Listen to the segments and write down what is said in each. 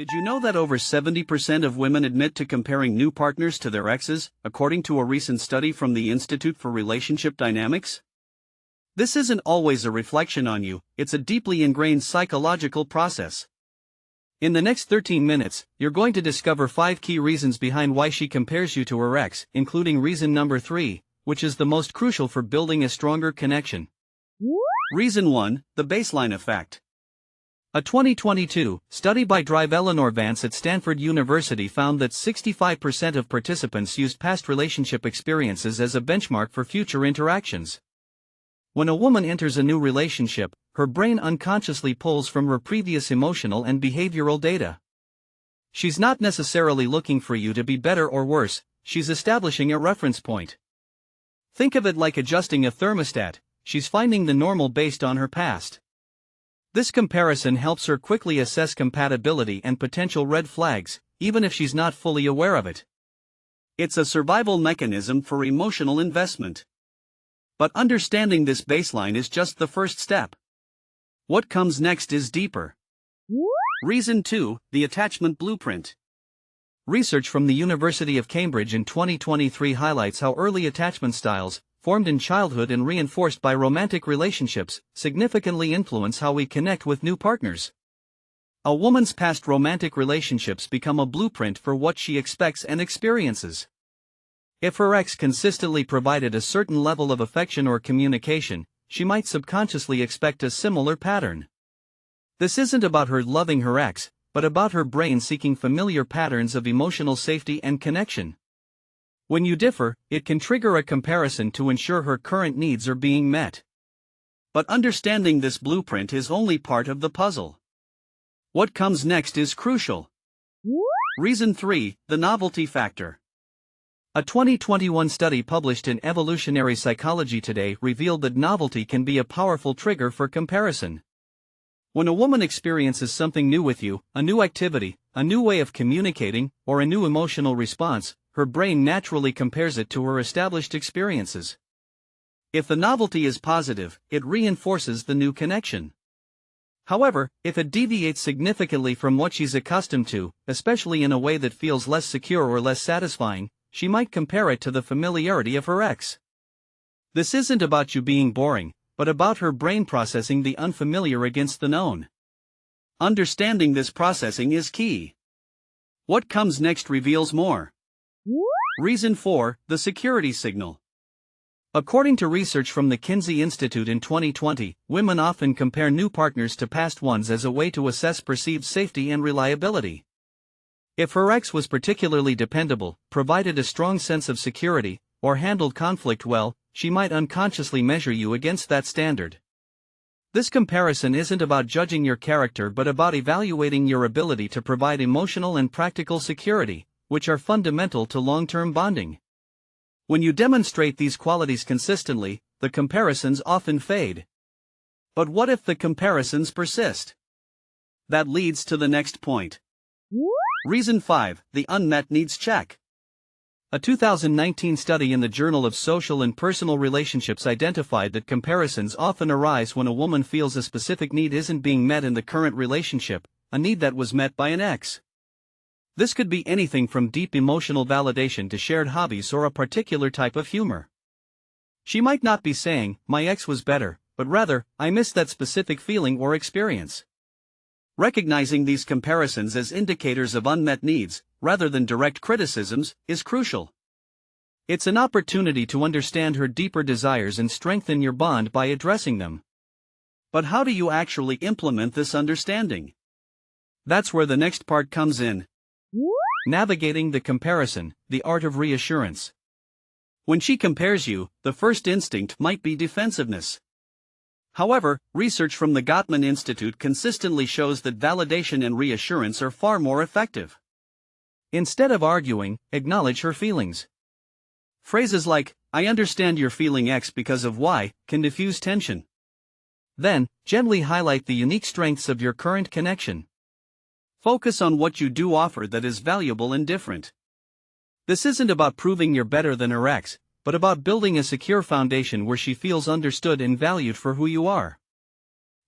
Did you know that over 70% of women admit to comparing new partners to their exes, according to a recent study from the Institute for Relationship Dynamics? This isn't always a reflection on you, it's a deeply ingrained psychological process. In the next 13 minutes, you're going to discover 5 key reasons behind why she compares you to her ex, including reason number 3, which is the most crucial for building a stronger connection. Reason 1, the baseline effect. A 2022 study by Drive Eleanor Vance at Stanford University found that 65% of participants used past relationship experiences as a benchmark for future interactions. When a woman enters a new relationship, her brain unconsciously pulls from her previous emotional and behavioral data. She's not necessarily looking for you to be better or worse, she's establishing a reference point. Think of it like adjusting a thermostat, she's finding the normal based on her past. This comparison helps her quickly assess compatibility and potential red flags, even if she's not fully aware of it. It's a survival mechanism for emotional investment. But understanding this baseline is just the first step. What comes next is deeper. Reason 2, the attachment blueprint. Research from the University of Cambridge in 2023 highlights how early attachment styles, formed in childhood and reinforced by romantic relationships, significantly influence how we connect with new partners. A woman's past romantic relationships become a blueprint for what she expects and experiences. If her ex consistently provided a certain level of affection or communication, she might subconsciously expect a similar pattern. This isn't about her loving her ex, but about her brain seeking familiar patterns of emotional safety and connection. When you differ, it can trigger a comparison to ensure her current needs are being met. But understanding this blueprint is only part of the puzzle. What comes next is crucial. Reason 3, the novelty factor. A 2021 study published in Evolutionary Psychology Today revealed that novelty can be a powerful trigger for comparison. When a woman experiences something new with you, a new activity, a new way of communicating, or a new emotional response, her brain naturally compares it to her established experiences. If the novelty is positive, it reinforces the new connection. However, if it deviates significantly from what she's accustomed to, especially in a way that feels less secure or less satisfying, she might compare it to the familiarity of her ex. This isn't about you being boring, but about her brain processing the unfamiliar against the known. Understanding this processing is key. What comes next reveals more. Reason 4, the security signal. According to research from the Kinsey Institute in 2020, women often compare new partners to past ones as a way to assess perceived safety and reliability. If her ex was particularly dependable, provided a strong sense of security, or handled conflict well, she might unconsciously measure you against that standard. This comparison isn't about judging your character but about evaluating your ability to provide emotional and practical security, which are fundamental to long-term bonding. When you demonstrate these qualities consistently, the comparisons often fade. But what if the comparisons persist? That leads to the next point. Reason 5, the unmet needs check. A 2019 study in the Journal of Social and Personal Relationships identified that comparisons often arise when a woman feels a specific need isn't being met in the current relationship, a need that was met by an ex. This could be anything from deep emotional validation to shared hobbies or a particular type of humor. She might not be saying, "My ex was better," but rather, "I missed that specific feeling or experience." Recognizing these comparisons as indicators of unmet needs, rather than direct criticisms, is crucial. It's an opportunity to understand her deeper desires and strengthen your bond by addressing them. But how do you actually implement this understanding? That's where the next part comes in. Navigating the comparison, the art of reassurance. When she compares you, the first instinct might be defensiveness. However, research from the Gottman Institute consistently shows that validation and reassurance are far more effective. Instead of arguing, acknowledge her feelings. Phrases like, "I understand you're feeling X because of Y," can diffuse tension. Then, gently highlight the unique strengths of your current connection. Focus on what you do offer that is valuable and different. This isn't about proving you're better than her ex, but about building a secure foundation where she feels understood and valued for who you are.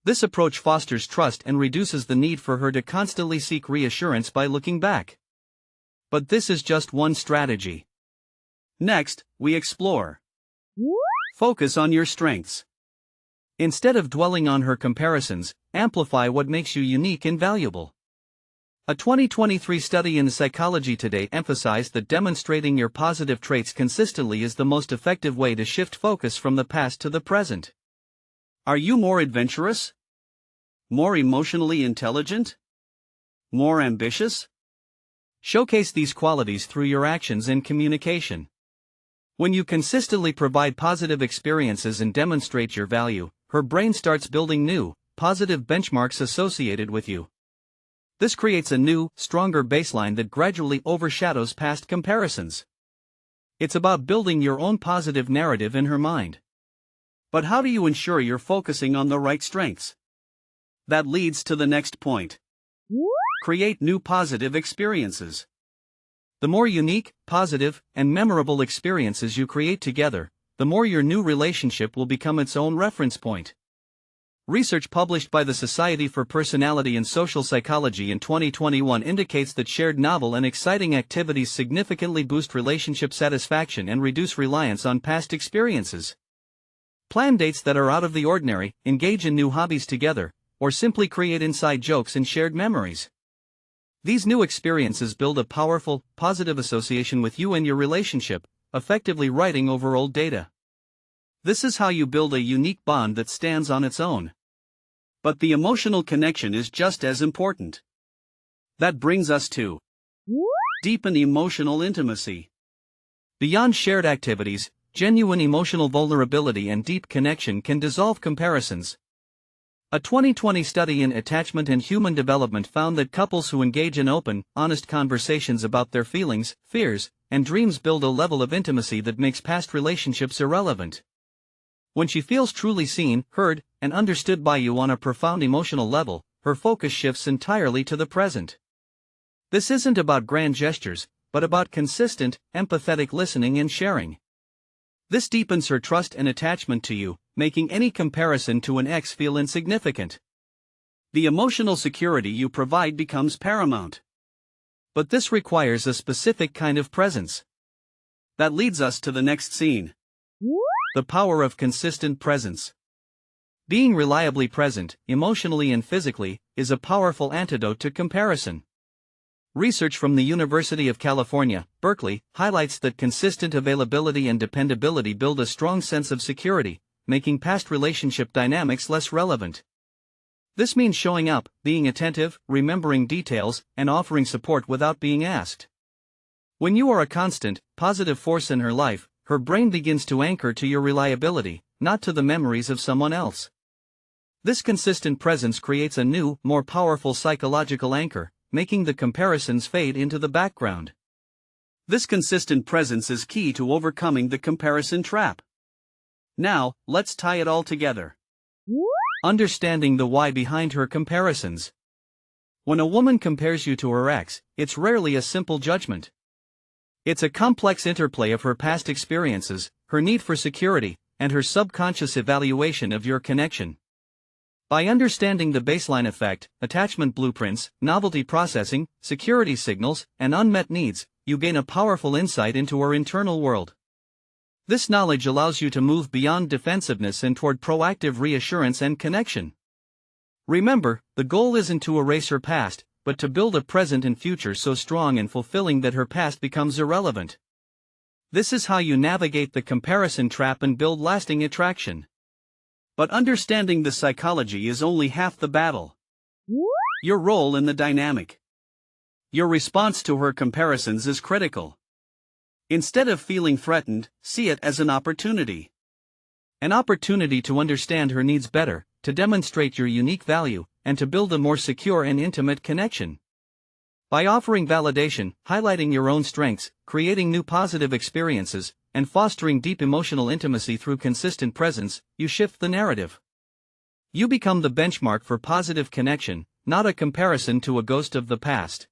This approach fosters trust and reduces the need for her to constantly seek reassurance by looking back. But this is just one strategy. Next, we explore. Focus on your strengths. Instead of dwelling on her comparisons, amplify what makes you unique and valuable. A 2023 study in Psychology Today emphasized that demonstrating your positive traits consistently is the most effective way to shift focus from the past to the present. Are you more adventurous? More emotionally intelligent? More ambitious? Showcase these qualities through your actions and communication. When you consistently provide positive experiences and demonstrate your value, her brain starts building new, positive benchmarks associated with you. This creates a new, stronger baseline that gradually overshadows past comparisons. It's about building your own positive narrative in her mind. But how do you ensure you're focusing on the right strengths? That leads to the next point. Create new positive experiences. The more unique, positive, and memorable experiences you create together, the more your new relationship will become its own reference point. Research published by the Society for Personality and Social Psychology in 2021 indicates that shared novel and exciting activities significantly boost relationship satisfaction and reduce reliance on past experiences. Plan dates that are out of the ordinary, engage in new hobbies together, or simply create inside jokes and shared memories. These new experiences build a powerful, positive association with you and your relationship, effectively writing over old data. This is how you build a unique bond that stands on its own. But the emotional connection is just as important. That brings us to deepen emotional intimacy. Beyond shared activities, genuine emotional vulnerability and deep connection can dissolve comparisons. A 2020 study in Attachment and Human Development found that couples who engage in open, honest conversations about their feelings, fears, and dreams build a level of intimacy that makes past relationships irrelevant. When she feels truly seen, heard, and understood by you on a profound emotional level, her focus shifts entirely to the present. This isn't about grand gestures, but about consistent, empathetic listening and sharing. This deepens her trust and attachment to you, making any comparison to an ex feel insignificant. The emotional security you provide becomes paramount. But this requires a specific kind of presence. That leads us to the next scene. The power of consistent presence. Being reliably present, emotionally and physically, is a powerful antidote to comparison. Research from the University of California, Berkeley, highlights that consistent availability and dependability build a strong sense of security, making past relationship dynamics less relevant. This means showing up, being attentive, remembering details, and offering support without being asked. When you are a constant, positive force in her life, her brain begins to anchor to your reliability, not to the memories of someone else. This consistent presence creates a new, more powerful psychological anchor, making the comparisons fade into the background. This consistent presence is key to overcoming the comparison trap. Now, let's tie it all together. Understanding the why behind her comparisons. When a woman compares you to her ex, it's rarely a simple judgment. It's a complex interplay of her past experiences, her need for security, and her subconscious evaluation of your connection. By understanding the baseline effect, attachment blueprints, novelty processing, security signals, and unmet needs, you gain a powerful insight into her internal world. This knowledge allows you to move beyond defensiveness and toward proactive reassurance and connection. Remember, the goal isn't to erase her past, but to build a present and future so strong and fulfilling that her past becomes irrelevant. This is how you navigate the comparison trap and build lasting attraction. But understanding the psychology is only half the battle. Your role in the dynamic. Your response to her comparisons is critical. Instead of feeling threatened, see it as an opportunity. An opportunity to understand her needs better, to demonstrate your unique value, and to build a more secure and intimate connection. By offering validation, highlighting your own strengths, creating new positive experiences, and fostering deep emotional intimacy through consistent presence, you shift the narrative. You become the benchmark for positive connection, not a comparison to a ghost of the past.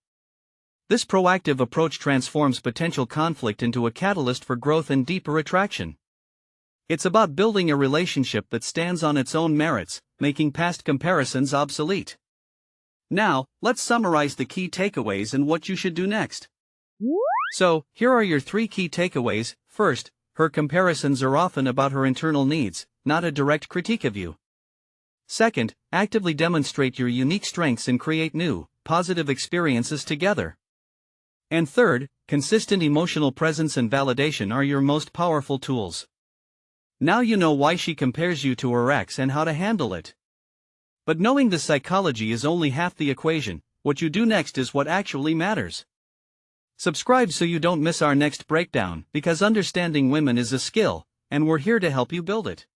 This proactive approach transforms potential conflict into a catalyst for growth and deeper attraction. It's about building a relationship that stands on its own merits, making past comparisons obsolete. Now, let's summarize the key takeaways and what you should do next. So, here are your 3 key takeaways. First, her comparisons are often about her internal needs, not a direct critique of you. Second, actively demonstrate your unique strengths and create new, positive experiences together. And third, consistent emotional presence and validation are your most powerful tools. Now you know why she compares you to her ex and how to handle it. But knowing the psychology is only half the equation. What you do next is what actually matters. Subscribe so you don't miss our next breakdown, because understanding women is a skill, and we're here to help you build it.